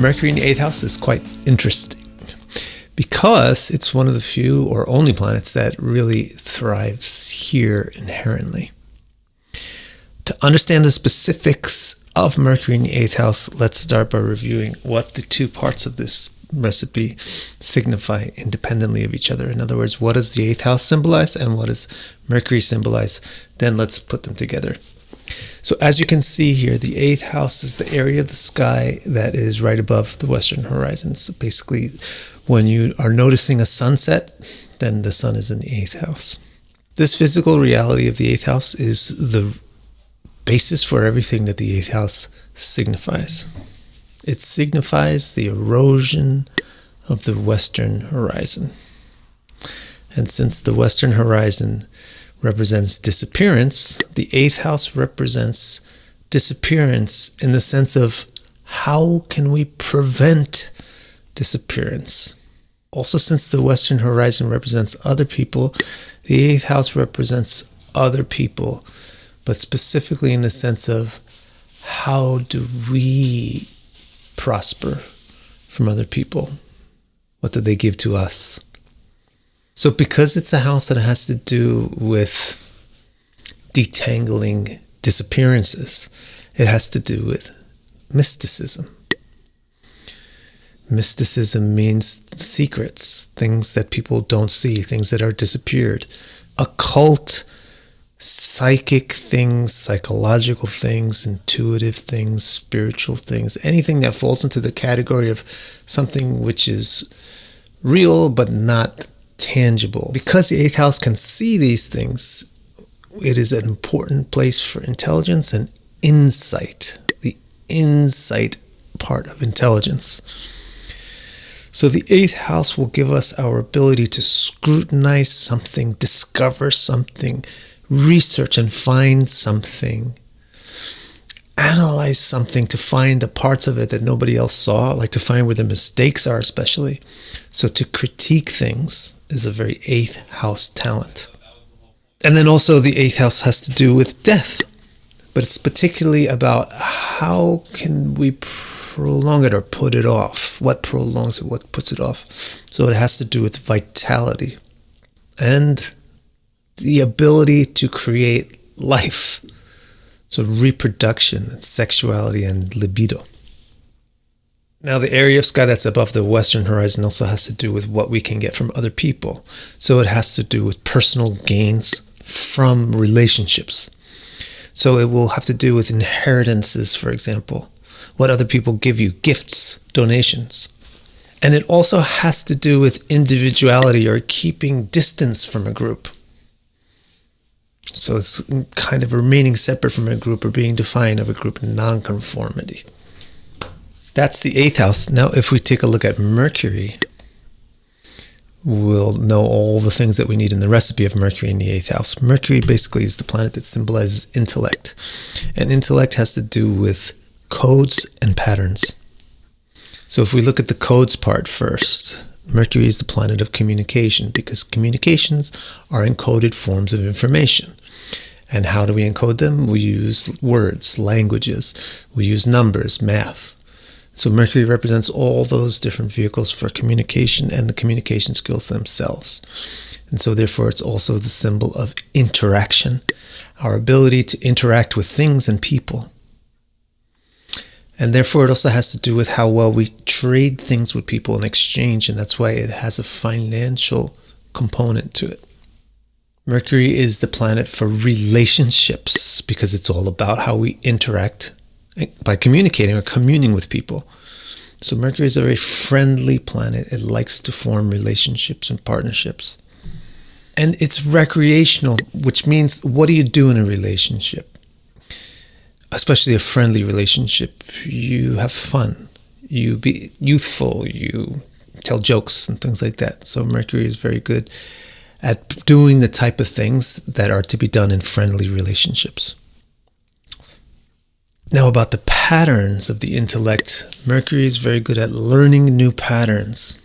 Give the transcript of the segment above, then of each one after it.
Mercury in the 8th house is quite interesting because it's one of the few or only planets that really thrives here inherently. To understand the specifics of Mercury in the 8th house, let's start by reviewing what the two parts of this recipe signify independently of each other. In other words, what does the 8th house symbolize and what does Mercury symbolize? Then let's put them together. So as you can see here, the 8th house is the area of the sky that is right above the western horizon. So basically, when you are noticing a sunset, then the sun is in the 8th house. This physical reality of the 8th house is the basis for everything that the 8th house signifies. It signifies the erosion of the western horizon. And since the western horizon represents disappearance, the 8th house represents disappearance in the sense of how can we prevent disappearance. Also, since the western horizon represents other people, the 8th house represents other people, but specifically in the sense of how do we prosper from other people? What do they give to us? So because it's a house that has to do with detangling disappearances, it has to do with mysticism. Mysticism means secrets, things that people don't see, things that are disappeared. Occult, psychic things, psychological things, intuitive things, spiritual things, anything that falls into the category of something which is real but not tangible. Because the 8th house can see these things, it is an important place for intelligence and insight, the insight part of intelligence. So the 8th house will give us our ability to scrutinize something, discover something, research and find something, analyze something to find the parts of it that nobody else saw, like to find where the mistakes are especially. So to critique things is a very 8th house talent. And then also the 8th house has to do with death, but it's particularly about how can we prolong it or put it off. What prolongs it, what puts it off. So it has to do with vitality and the ability to create life. So reproduction and sexuality and libido. Now the area of sky that's above the western horizon also has to do with what we can get from other people. So it has to do with personal gains from relationships. So it will have to do with inheritances, for example. What other people give you, gifts, donations. And it also has to do with individuality or keeping distance from a group. So it's kind of remaining separate from a group or being defined of a group nonconformity. That's the 8th house. Now, if we take a look at Mercury, we'll know all the things that we need in the recipe of Mercury in the 8th house. Mercury basically is the planet that symbolizes intellect. And intellect has to do with codes and patterns. So if we look at the codes part first, Mercury is the planet of communication because communications are encoded forms of information. And how do we encode them? We use words, languages, we use numbers, math. So Mercury represents all those different vehicles for communication and the communication skills themselves. And so therefore it's also the symbol of interaction, our ability to interact with things and people. And therefore it also has to do with how well we trade things with people in exchange, and that's why it has a financial component to it. Mercury is the planet for relationships because it's all about how we interact by communicating or communing with people. So Mercury is a very friendly planet. It likes to form relationships and partnerships. And it's recreational, which means what do you do in a relationship? Especially a friendly relationship. You have fun. You be youthful. You tell jokes and things like that. So Mercury is very good at doing the type of things that are to be done in friendly relationships. Now about the patterns of the intellect, Mercury is very good at learning new patterns.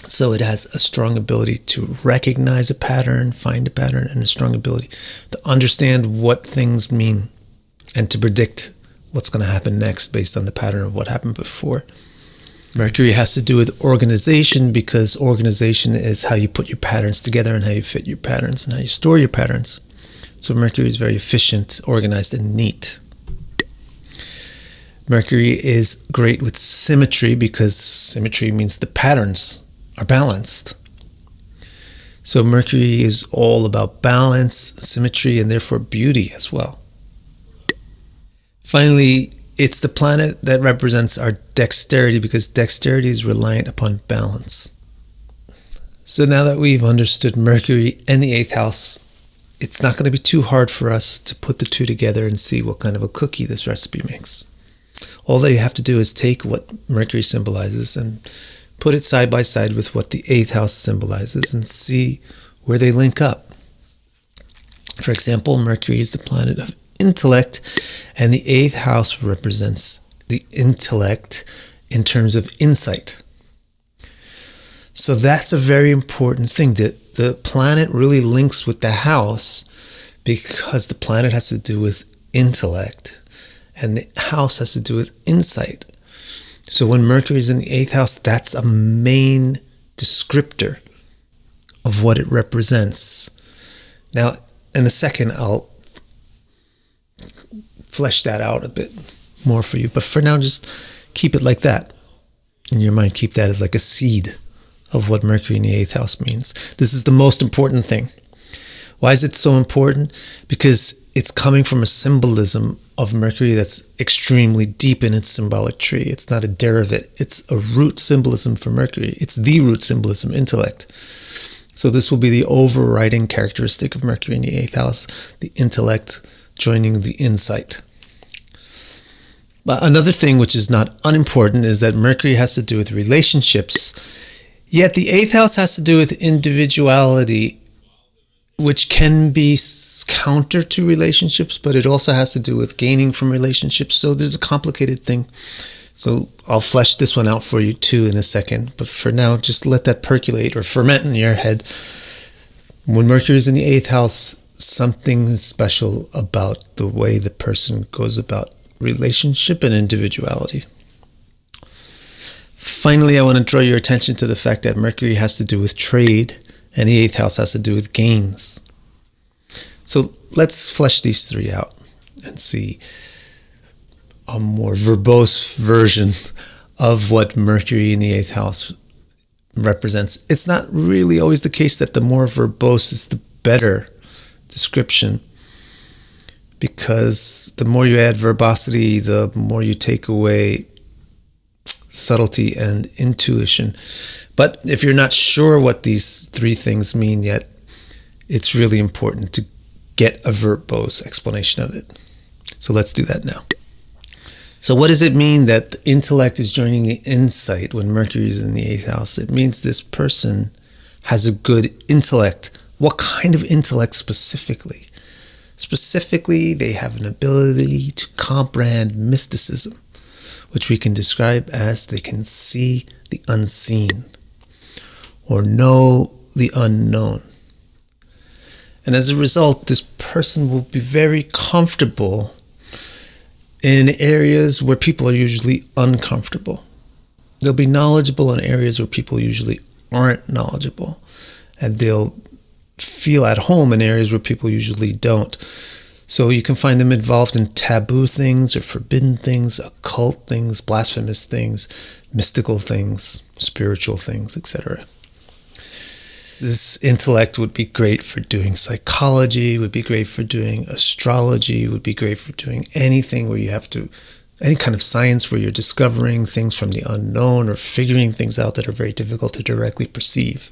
So it has a strong ability to recognize a pattern, find a pattern, and a strong ability to understand what things mean and to predict what's going to happen next based on the pattern of what happened before. Mercury has to do with organization, because organization is how you put your patterns together and how you fit your patterns and how you store your patterns. So Mercury is very efficient, organized, and neat. Mercury is great with symmetry, because symmetry means the patterns are balanced. So Mercury is all about balance, symmetry, and therefore beauty as well. Finally, it's the planet that represents our dexterity, because dexterity is reliant upon balance. So now that we've understood Mercury and the 8th house, it's not going to be too hard for us to put the two together and see what kind of a cookie this recipe makes. All that you have to do is take what Mercury symbolizes and put it side by side with what the 8th house symbolizes and see where they link up. For example, Mercury is the planet of intellect, and the 8th house represents the intellect in terms of insight. So that's a very important thing, that the planet really links with the house, because the planet has to do with intellect and the house has to do with insight. So when Mercury is in the 8th house, that's a main descriptor of what it represents. Now, in a second, I'll flesh that out a bit more for you. But for now, just keep it like that. In your mind, keep that as like a seed of what Mercury in the 8th house means. This is the most important thing. Why is it so important? Because it's coming from a symbolism of Mercury that's extremely deep in its symbolic tree. It's not a derivative. It's a root symbolism for Mercury. It's the root symbolism, intellect. So this will be the overriding characteristic of Mercury in the 8th house, the intellect joining the insight. But another thing which is not unimportant is that Mercury has to do with relationships, yet the 8th house has to do with individuality, which can be counter to relationships, but it also has to do with gaining from relationships. So there's a complicated thing. So I'll flesh this one out for you too in a second. But for now, just let that percolate or ferment in your head. When Mercury is in the 8th house, something is special about the way the person goes about relationship and individuality. Finally, I want to draw your attention to the fact that Mercury has to do with trade, and the 8th house has to do with gains. So let's flesh these three out and see a more verbose version of what Mercury in the 8th house represents. It's not really always the case that the more verbose is the better description, because the more you add verbosity, the more you take away subtlety and intuition. But if you're not sure what these three things mean yet, it's really important to get a verbose explanation of it. So let's do that now. So what does it mean that the intellect is joining the insight when Mercury is in the 8th house? It means this person has a good intellect. What kind of intellect specifically? Specifically, they have an ability to comprehend mysticism, which we can describe as they can see the unseen or know the unknown. And as a result, this person will be very comfortable in areas where people are usually uncomfortable. They'll be knowledgeable in areas where people usually aren't knowledgeable. And they'll feel at home in areas where people usually don't. So you can find them involved in taboo things or forbidden things, occult things, blasphemous things, mystical things, spiritual things, etc. This intellect would be great for doing psychology, would be great for doing astrology, would be great for doing anything where you have to, any kind of science where you're discovering things from the unknown or figuring things out that are very difficult to directly perceive.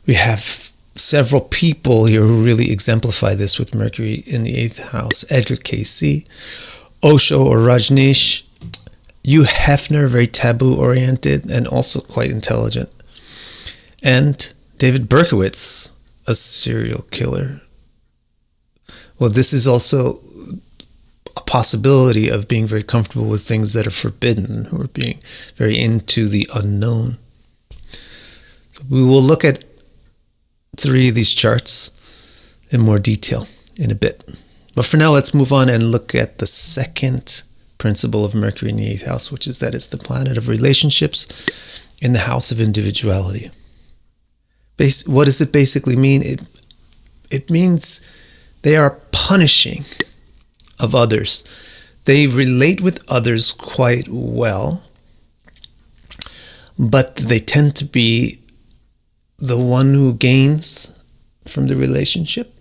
We have several people here who really exemplify this with Mercury in the 8th house. Edgar, Cayce, Osho or Rajneesh, Hugh Hefner, very taboo-oriented and also quite intelligent. And David Berkowitz, a serial killer. Well, this is also a possibility of being very comfortable with things that are forbidden or being very into the unknown. So we will look at three of these charts in more detail in a bit. But for now, let's move on and look at the second principle of Mercury in the 8th house, which is that it's the planet of relationships in the house of individuality. What does it basically mean? It means they are punishing of others. They relate with others quite well, but they tend to be the one who gains from the relationship,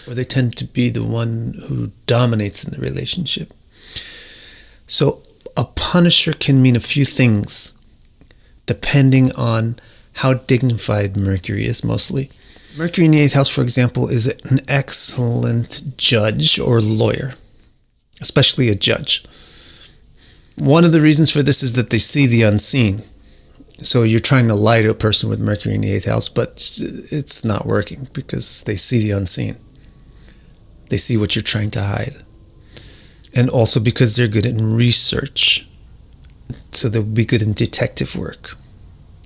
or they tend to be the one who dominates in the relationship. So a punisher can mean a few things depending on how dignified Mercury is mostly. Mercury in the 8th house, for example, is an excellent judge or lawyer, especially a judge. One of the reasons for this is that they see the unseen. So you're trying to lie to a person with Mercury in the 8th house, but it's not working because they see the unseen. They see what you're trying to hide. And also because they're good in research. So they'll be good in detective work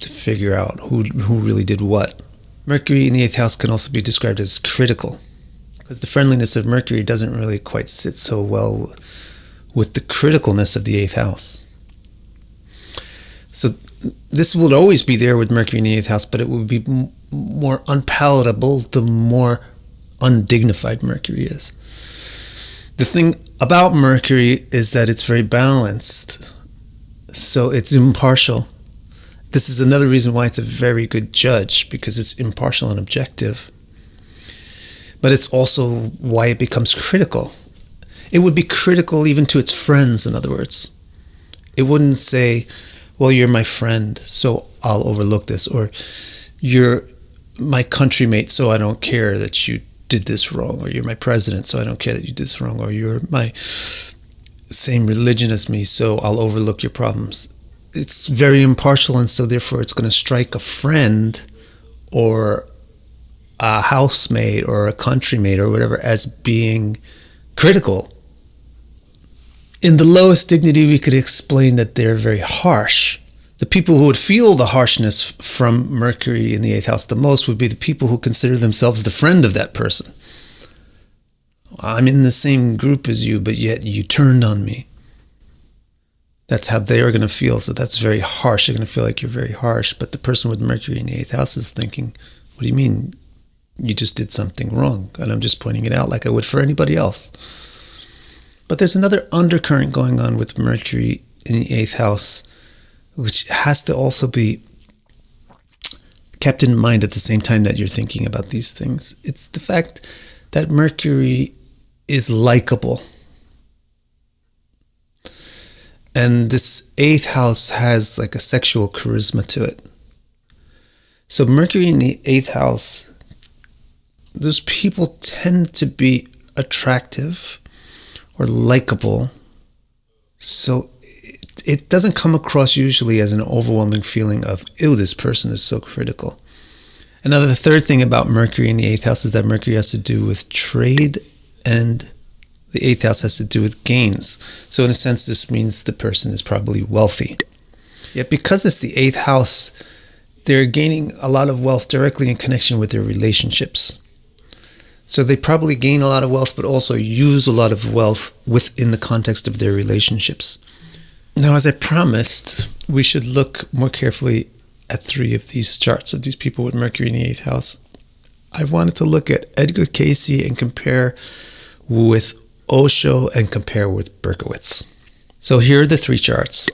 to figure out who really did what. Mercury in the 8th house can also be described as critical, because the friendliness of Mercury doesn't really quite sit so well with the criticalness of the 8th house. So this will always be there with Mercury in the 8th house, but it will be more unpalatable the more undignified Mercury is. The thing about Mercury is that it's very balanced, so it's impartial. This is another reason why it's a very good judge, because it's impartial and objective. But it's also why it becomes critical. It would be critical even to its friends, in other words. It wouldn't say, well, you're my friend, so I'll overlook this, or you're my countrymate, so I don't care that you did this wrong, or you're my president, so I don't care that you did this wrong, or you're my same religion as me, so I'll overlook your problems. It's very impartial, and so therefore it's going to strike a friend or a housemate or a countrymate or whatever as being critical. In the lowest dignity, we could explain that they're very harsh. The people who would feel the harshness from Mercury in the 8th house the most would be the people who consider themselves the friend of that person. I'm in the same group as you, but yet you turned on me. That's how they are going to feel. So that's very harsh. They're going to feel like you're very harsh. But the person with Mercury in the 8th house is thinking, what do you mean? You just did something wrong. And I'm just pointing it out like I would for anybody else. But there's another undercurrent going on with Mercury in the 8th house, which has to also be kept in mind at the same time that you're thinking about these things. It's the fact that Mercury is likable. And this 8th house has like a sexual charisma to it. So Mercury in the 8th house, those people tend to be attractive or likable. So it doesn't come across usually as an overwhelming feeling of, ew, this person is so critical. Another third thing about Mercury in the 8th house is that Mercury has to do with trade, and the 8th house has to do with gains. So in a sense, this means the person is probably wealthy. Yet because it's the 8th house, they're gaining a lot of wealth directly in connection with their relationships. So they probably gain a lot of wealth, but also use a lot of wealth within the context of their relationships. Now, as I promised, we should look more carefully at 3 of these charts of these people with Mercury in the 8th house. I wanted to look at Edgar Cayce and compare with Osho and compare with Berkowitz. So here are the 3 charts.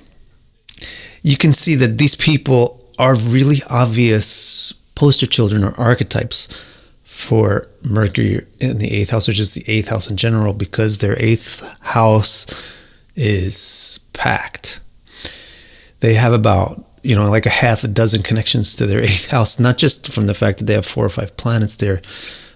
You can see that these people are really obvious poster children or archetypes for Mercury in the 8th house, or just the 8th house in general, because their 8th house is packed. They have about, like a half a dozen connections to their 8th house, not just from the fact that they have 4 or 5 planets there,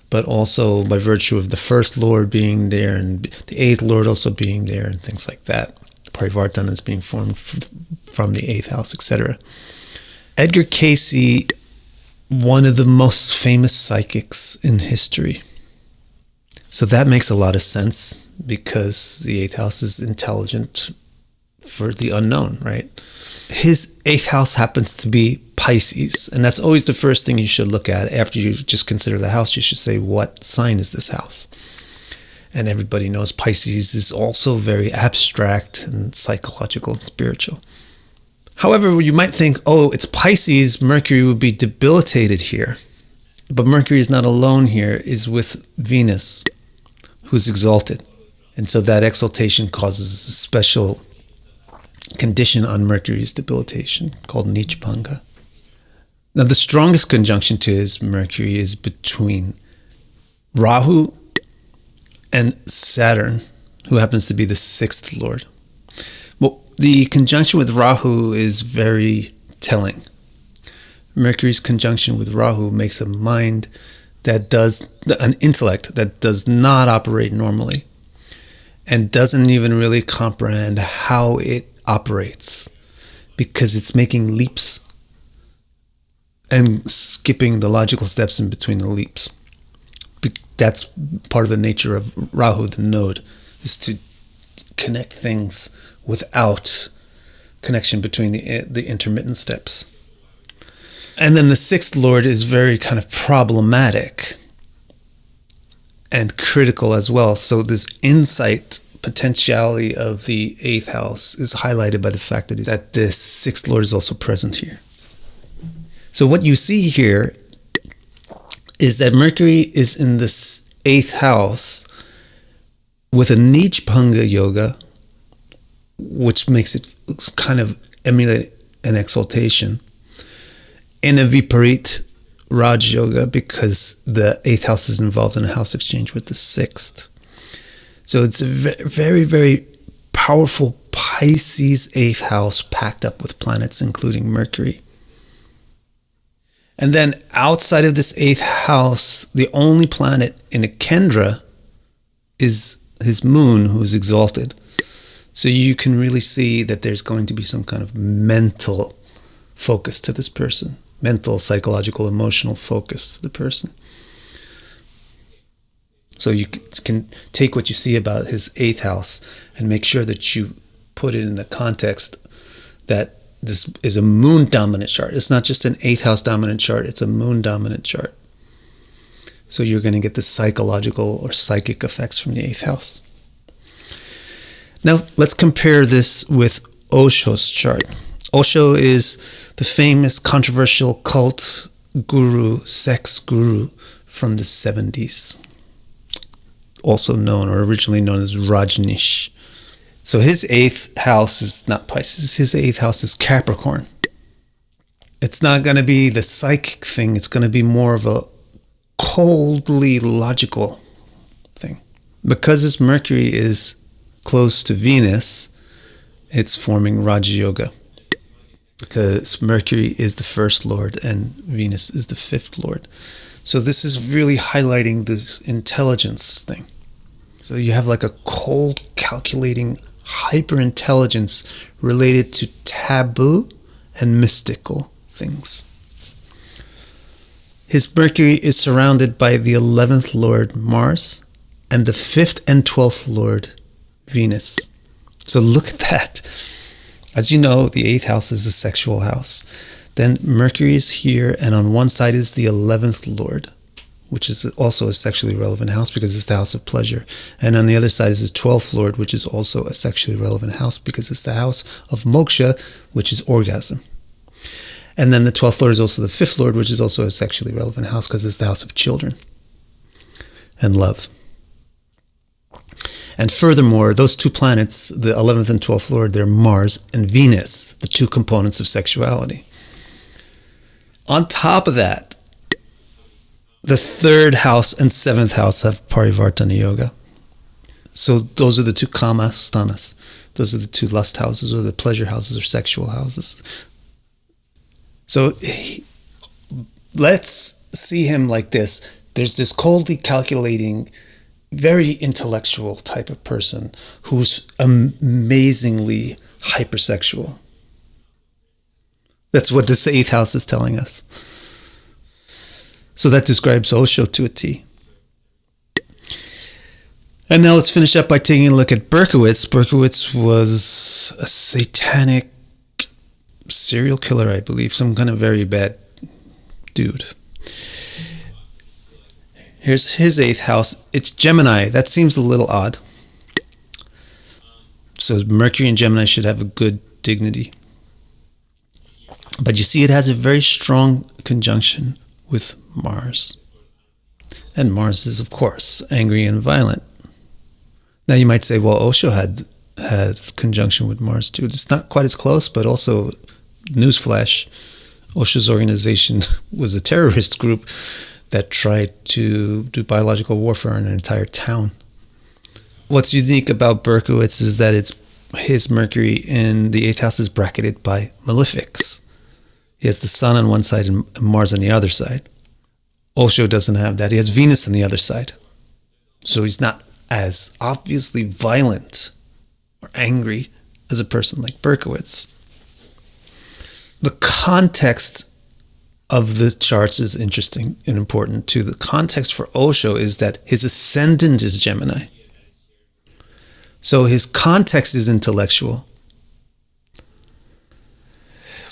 but also by virtue of the first lord being there and the 8th lord also being there and things like that. Parivartana is being formed from the 8th house, etc. Edgar Cayce, one of the most famous psychics in history. So that makes a lot of sense because the 8th house is intelligent for the unknown, right? His 8th house happens to be Pisces, and that's always the first thing you should look at. After you just consider the house, you should say, what sign is this house? And everybody knows Pisces is also very abstract and psychological and spiritual. However, you might think, oh, it's Pisces, Mercury would be debilitated here. But Mercury is not alone here, is with Venus, who's exalted. And so that exaltation causes a special condition on Mercury's debilitation called Nichbhanga. Now, the strongest conjunction to his Mercury is between Rahu and Saturn, who happens to be the sixth lord. Well, the conjunction with Rahu is very telling. Mercury's conjunction with Rahu makes a mind an intellect that does not operate normally and doesn't even really comprehend how it operates because it's making leaps and skipping the logical steps in between the leaps. That's part of the nature of Rahu, the node, is to connect things without connection between the intermittent steps. And then the sixth lord is very kind of problematic and critical as well. So this insight potentiality of the eighth house is highlighted by the fact that this sixth lord is also present here. So what you see here is that Mercury is in this eighth house with a Nichbhanga yoga, which makes it kind of emulate an exaltation, in a Viparit Raj yoga because the eighth house is involved in a house exchange with the sixth. So it's a very, very powerful Pisces eighth house packed up with planets, including Mercury. And then outside of this eighth house, the only planet in a Kendra is his moon, who's exalted. So you can really see that there's going to be some kind of mental focus to this person. Mental, psychological, emotional focus to the person. So you can take what you see about his eighth house and make sure that you put it in the context that this is a moon dominant chart. It's not just an eighth house dominant chart, it's a moon dominant chart. So you're going to get the psychological or psychic effects from the eighth house. Now let's compare this with Osho's chart. Osho is the famous controversial cult guru, sex guru from the 70s. Also known or originally known as Rajneesh. So his eighth house is not Pisces, his eighth house is Capricorn. It's not going to be the psychic thing, it's going to be more of a coldly logical thing. Because his Mercury is close to Venus, it's forming Raja Yoga. Because Mercury is the first lord and Venus is the fifth lord. So this is really highlighting this intelligence thing. So you have like a cold, calculating hyper-intelligence related to taboo and mystical things. His Mercury is surrounded by the 11th Lord Mars and the 5th and 12th Lord Venus. So look at that. As you know, the 8th house is a sexual house. Then Mercury is here, and on one side is the 11th Lord, which is also a sexually relevant house because it's the house of pleasure. And on the other side is the 12th Lord, which is also a sexually relevant house because it's the house of moksha, which is orgasm. And then the 12th Lord is also the 5th Lord, which is also a sexually relevant house because it's the house of children and love. And furthermore, those two planets, the 11th and 12th Lord, they're Mars and Venus, the two components of sexuality. On top of that, the 3rd house and 7th house have Parivartana Yoga. So those are the two kama sthanas. Those are the two lust houses or the pleasure houses or sexual houses. So let's see him like this. There's this coldly calculating, very intellectual type of person who's amazingly hypersexual. That's what this 8th house is telling us. So that describes Osho to a T. And now let's finish up by taking a look at Berkowitz. Berkowitz was a satanic serial killer, I believe, some kind of very bad dude. Here's his 8th house. It's Gemini. That seems a little odd. So Mercury and Gemini should have a good dignity. But you see, it has a very strong conjunction with Mars. And Mars is, of course, angry and violent. Now you might say, well, Osho has conjunction with Mars too. It's not quite as close, but also, newsflash, Osho's organization was a terrorist group that tried to do biological warfare on an entire town. What's unique about Berkowitz is that his Mercury in the 8th house is bracketed by malefics. He has the Sun on one side and Mars on the other side. Osho doesn't have that. He has Venus on the other side. So he's not as obviously violent or angry as a person like Berkowitz. The context of the charts is interesting and important too. The context for Osho is that his ascendant is Gemini. So his context is intellectual.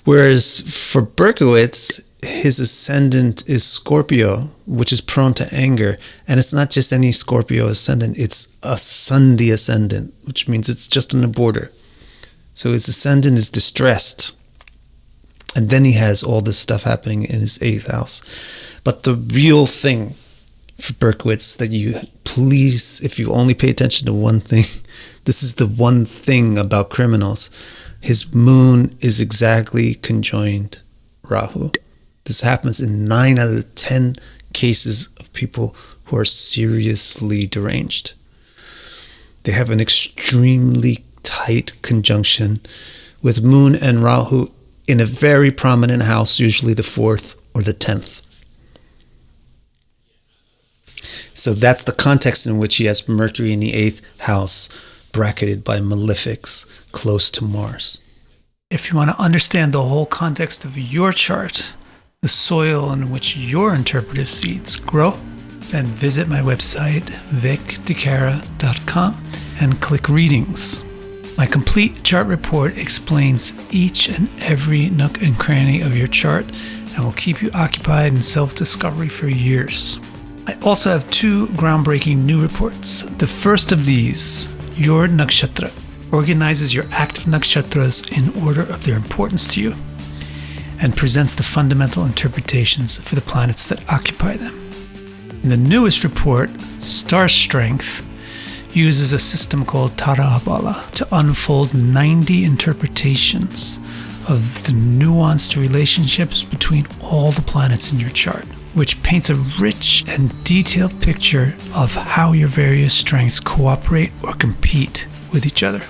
Whereas for Berkowitz, his ascendant is Scorpio, which is prone to anger. And it's not just any Scorpio ascendant, it's a Sunday ascendant, which means it's just on the border. So his ascendant is distressed. And then he has all this stuff happening in his 8th house. But the real thing for Berkowitz that you please, if you only pay attention to one thing, this is the one thing about criminals. His moon is exactly conjoined Rahu. This happens in 9 out of 10 cases of people who are seriously deranged. They have an extremely tight conjunction with moon and Rahu in a very prominent house, usually the 4th or the 10th. So that's the context in which he has Mercury in the 8th house, bracketed by malefics, close to Mars. If you want to understand the whole context of your chart, the soil in which your interpretive seeds grow, then visit my website, vicdecara.com, and click Readings. My complete chart report explains each and every nook and cranny of your chart and will keep you occupied in self-discovery for years. I also have 2 groundbreaking new reports. The first of these, Your Nakshatra, organizes your active nakshatras in order of their importance to you and presents the fundamental interpretations for the planets that occupy them. And the newest report, Star Strength, uses a system called Tara Habala to unfold 90 interpretations of the nuanced relationships between all the planets in your chart, which paints a rich and detailed picture of how your various strengths cooperate or compete with each other.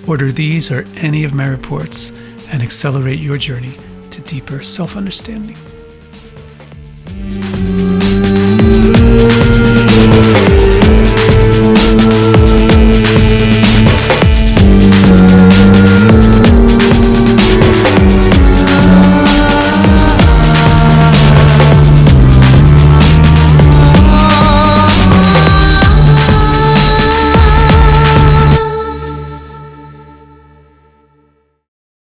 Order these or any of my reports and accelerate your journey to deeper self-understanding.